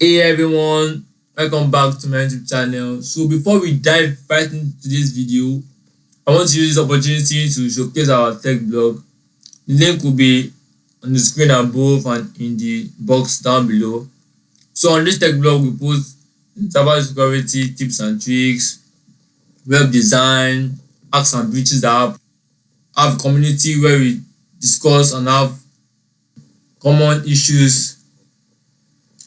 Hey everyone, welcome back to my YouTube channel. So before we dive right into today's video, I want to use this opportunity to showcase our tech blog. The link will be on the screen above and in the box down below. So on this tech blog, we post cybersecurity tips and tricks, web design, hacks and breaches that have a community where we discuss and have common issues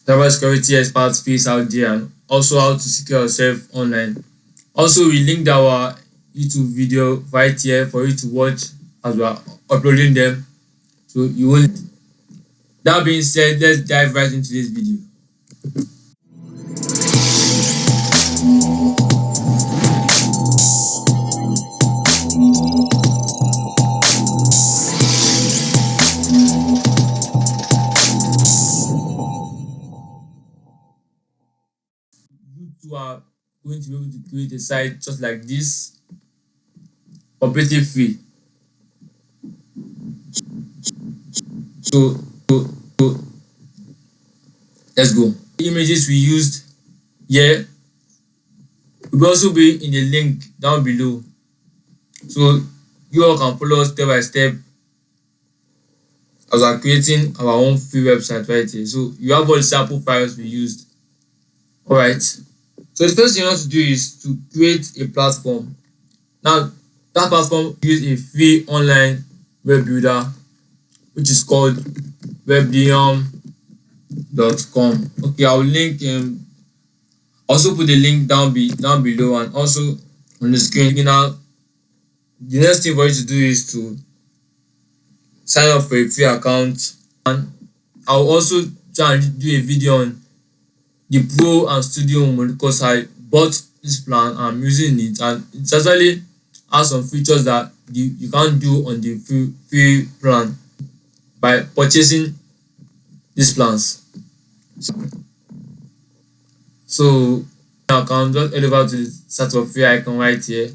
cybersecurity experts face out there, and also how to secure yourself online. Also, we linked our YouTube video right here for you to watch as we are uploading them. So you won't. That being said, let's dive right into this video. You two are going to be able to create a site just like this, completely free. So let's go. The images we used here will also be in the link down below, so you all can follow us step by step as we are creating our own free website right here. So you have all the sample files we used. All right, so the first thing you want to do is to create a platform. Now that platform use a free online web builder which is called webdium.com. Okay, I'll link also put the link down below and also on the screen. Now the next thing for you to do is to sign up for a free account, and I'll also try and do a video on the pro and studio mode because I bought this plan, I'm using it, and it actually has some features that you can't do on the free plan by purchasing these plans. So now can just head over to the start of free icon right here.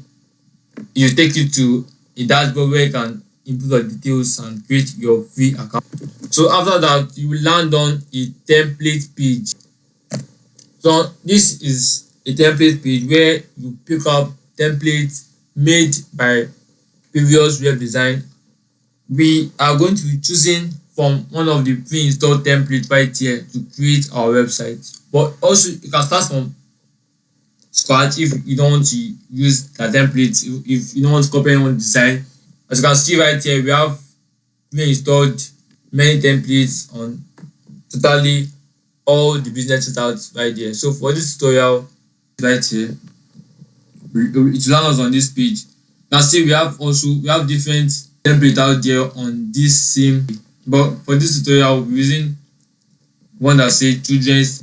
It will take you to a dashboard where you can input your details and create your free account. So after that, you will land on a template page. So this is a template page where you pick up templates made by previous web design. We are going to be choosing from one of the pre-installed templates right here to create our website, but also you can start from scratch if you don't want to use the template, if you don't want to copy anyone's design. As you can see right here, we have pre-installed many templates on totally all the business out right there. So for this tutorial right here, it will land us on this page. Now see, we have different templates out there on this same, but for this tutorial we're using one that says children's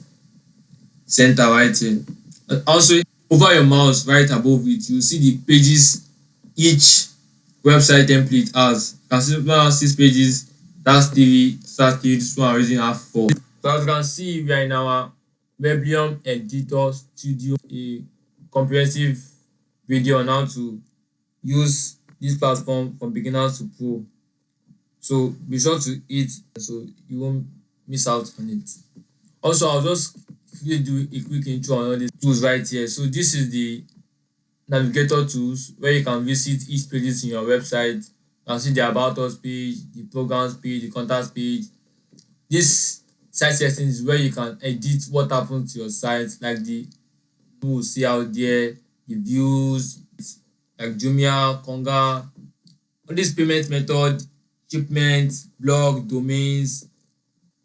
center right here. And also over your mouse right above it, you see the pages each website template has. You can see one has 6 pages, that's 3, this one already have 4. So as you can see, we are in our Weblium Editor Studio, a comprehensive video on how to use this platform from beginners to pro. So be sure to hit so you won't miss out on it. Also, I'll just quickly do a quick intro on all these tools right here. So this is the navigator tools where you can visit each pages in your website. You can see the about us page, the programs page, the contacts page. This site settings is where you can edit what happens to your site, like the you will see out there, the views like Jumia, Konga, all these payment method, shipment, blog, domains,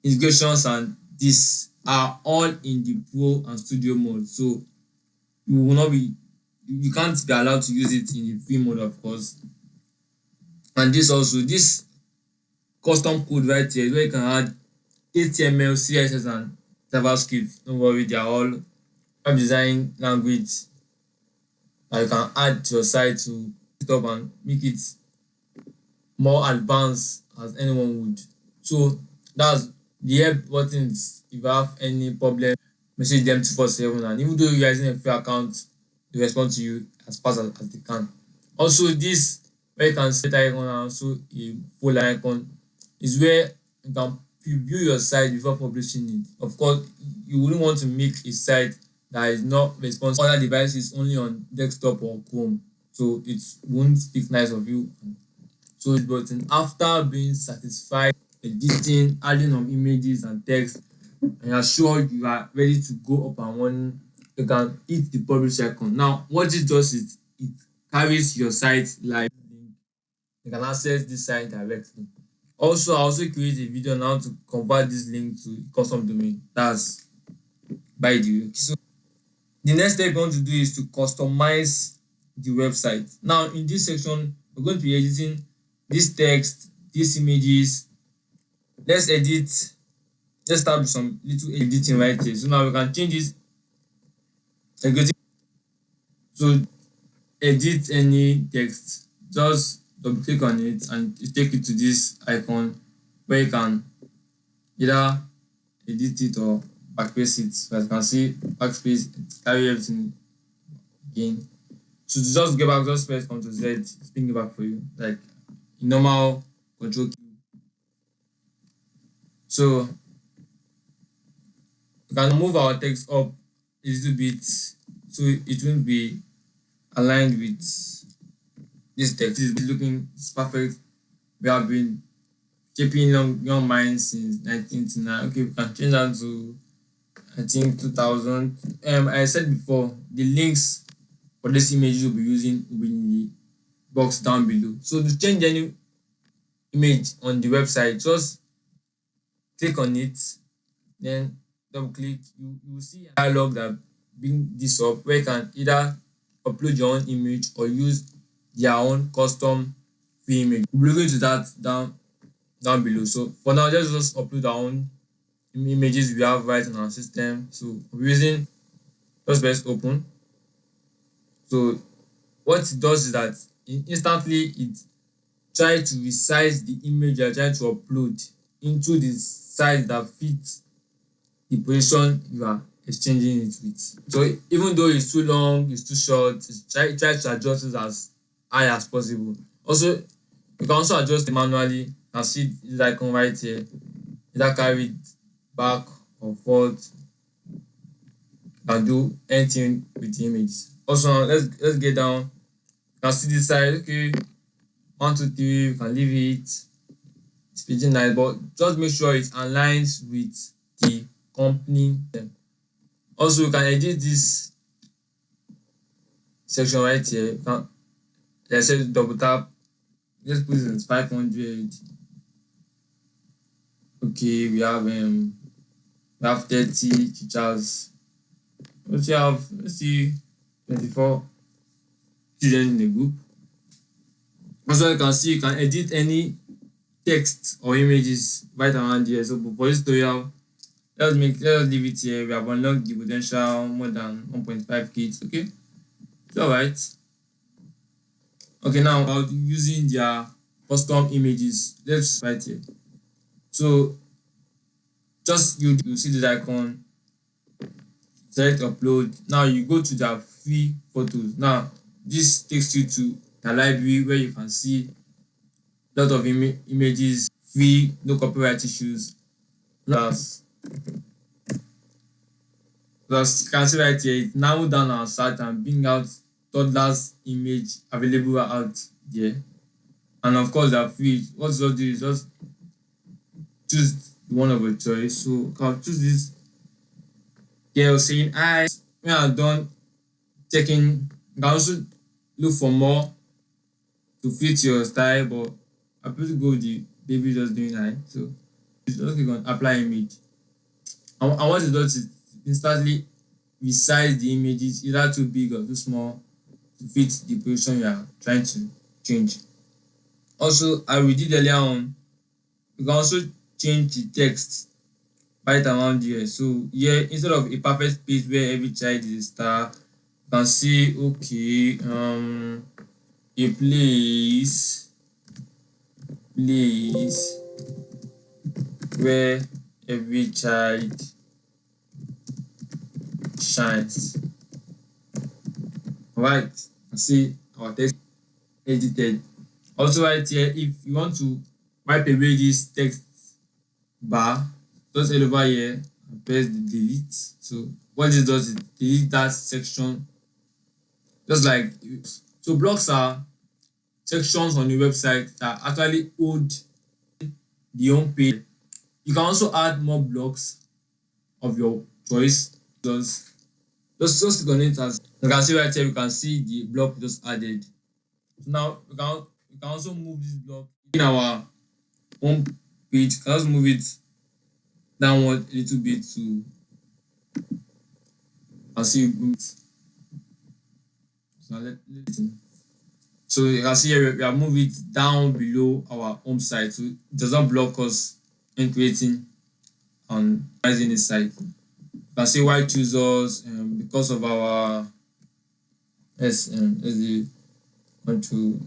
integrations, and these are all in the pro and studio mode. So you can't be allowed to use it in the free mode, of course. And this custom code right here is where you can add HTML, CSS, and JavaScript. Don't worry, they are all web design language that you can add to your site to set up and make it more advanced as anyone would. So that's the help buttons. If you have any problem, message them 247, and even though you're using a free account, they respond to you as fast as they can. Also, this where you can set icon and also a full icon is where you can preview your site before publishing it. Of course, you wouldn't want to make a site that is not responsive to other devices, only on desktop or Chrome, so it won't speak nice of you. So this button, after being satisfied editing, adding of images and text, and you're sure you are ready to go up and running, you can hit the publish icon. Now what it does is it carries your site live. You can access this site directly. Also, I also create a video now to convert this link to custom domain. That's by the way. So the next step you want to do is to customize the website. Now in this section, we're going to be editing this text, these images. Let's edit. Let's start with some little editing right here. So now we can change this. So edit any text. Just double click on it and it take you to this icon where you can either edit it or backspace it. So as you can see, backspace, it carry everything again. So to just get back, just press Ctrl Z, it's bring it back for you, like normal Control key. So we can move our text up a little bit so it won't be aligned with this text. Is looking, it's perfect. We have been shaping young minds since 1999. Okay, we can change that to, I think, 2000. I said before, the links for this image we'll be using will be in the box down below. So to change any image on the website, just click on it, then double click. You will see a dialog that bring this up where you can either upload your own image or use their own custom free image. We'll be looking to that down below. So for now, let's just upload our own images we have right in our system. So we're using, just press open. So what it does is that instantly it tries to resize the image you're trying to upload into the size that fits the position you are exchanging it with. So even though it's too long, it's too short, try to adjust it as high as possible. Also, you can also adjust it manually. You can see this icon right here. Either carry it back or forth. You can do anything with the image. Also, let's get down. You can see this side. Okay, 1, 2, 3. You can leave it. It's pretty nice, but just make sure it aligns with the company. Also, you can edit this section right here. You can, let's say, double tap. Let's put it at 500. Okay, we have 30 teachers. Let's see 24 children in the group. Also, you can see you can edit any text or images right around here. So for this tutorial, let's leave it here. We have unlocked the potential more than 1.5 kids. Okay, it's all right. Okay, now about using their custom images, let's right here. So just you see this icon, select upload. Now you go to their free photos. Now this takes you to the library where you can see a lot of images, free, no copyright issues. Plus you can see right here, it narrow down our search and bring out toddlers image available out there. And of course, they're free. What you just do is just choose the one of your choice. So you can choose this girl saying hi. When I'm done checking, you can also look for more to fit your style, but I prefer to go with the baby just doing hi. So just click on apply image. And what it does is instantly resize the images, either too big or too small, to fit the position you are trying to change. Also, as we did earlier on, you can also change the text right around here. So here, instead of a perfect space where every child is a star, you can see, okay, a place where every child shines. Alright, see our text edited. Also right here, if you want to wipe away this text bar, just head over here and press the delete. So what this does is delete that section, just like so blocks are sections on the website that actually hold the home page. You can also add more blocks of your choice. Just click on it. As you can see right here, you can see the block just added. So now we can also move this block in our home page. You can just move it downward a little bit to see it. So you can see here we have moved it down below our home site, so it does not block us in creating and managing this site. You can see why choose us because of our let's the control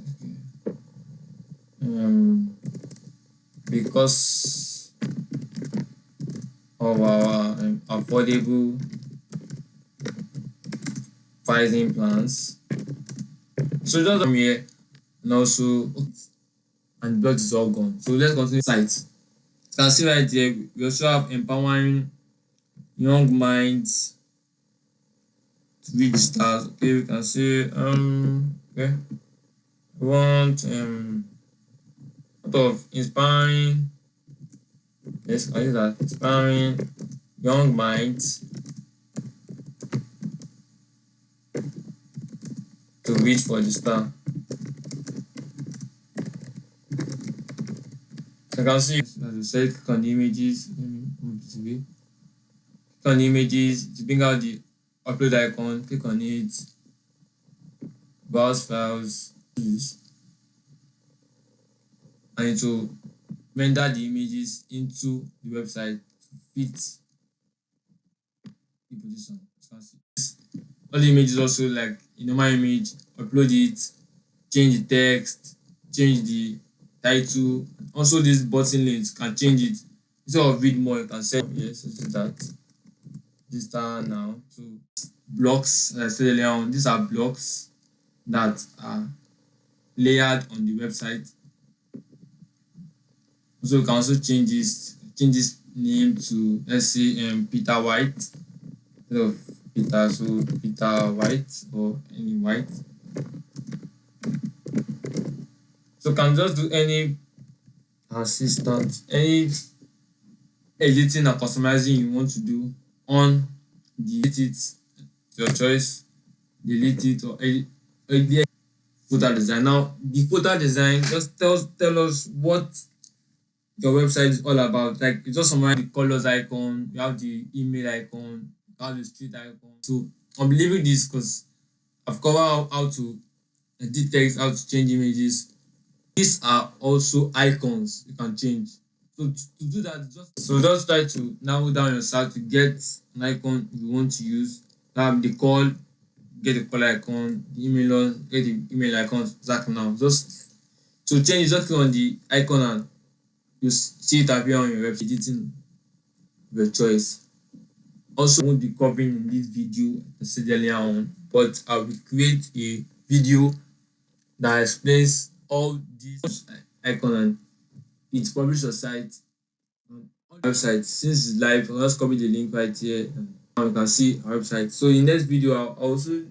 because of our affordable pricing plans. So just come here and also and block is all gone. So let's continue site. You can see right here we also have empowering young minds to reach stars. Okay, we can say okay, we want sort of inspiring, let's call it that, inspiring young minds to reach for the star. So you can see, as I said, click on the images. Let me move this away. Click on the images to bring out the upload icon. Click on it, browse files, and it will render the images into the website to fit the position. You can see all the images also like a normal image. Upload it, change the text, change the title. Also this button links can change it. Instead of read more, you can say yes, let's do that. This time now. So blocks, as I said earlier on, these are blocks that are layered on the website. So you can also change this name to, let's say Peter White instead of Peter, so Peter White or any White. So you can just do any assistant, any editing and customizing you want to do on the edit it, your choice, delete it or edit footer design. Now the footer design just tell us what your website is all about. Like you just summarize the colors icon, you have the email icon, you have the street icon. So I'm leaving this because I've covered how to edit text, how to change images. These are also icons you can change. So to do that, just try to narrow down your search to get an icon you want to use. The call, get the call icon, the email, get the email icon exactly now. Just to change, just click on the icon and you see it appear on your website, editing your choice. Also, I won't be covering in this video I said earlier on, but I will create a video that explains all these icons and it publish your site on the website. Since it's live, I'll just copy the link right here and now you can see our website. So in next video I'll also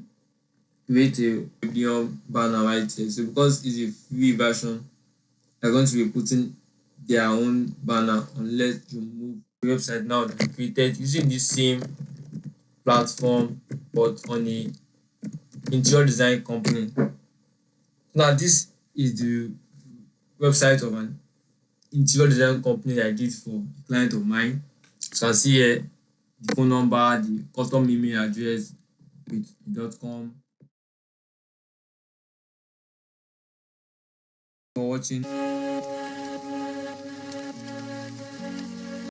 create a Medium banner right here. So because it's a free version, they're going to be putting their own banner unless you move the website now that we created using the same platform but on a interior design company. Now this is the website of an interior design company that I did for a client of mine. So you can see here the phone number, the custom email address with .com. For watching.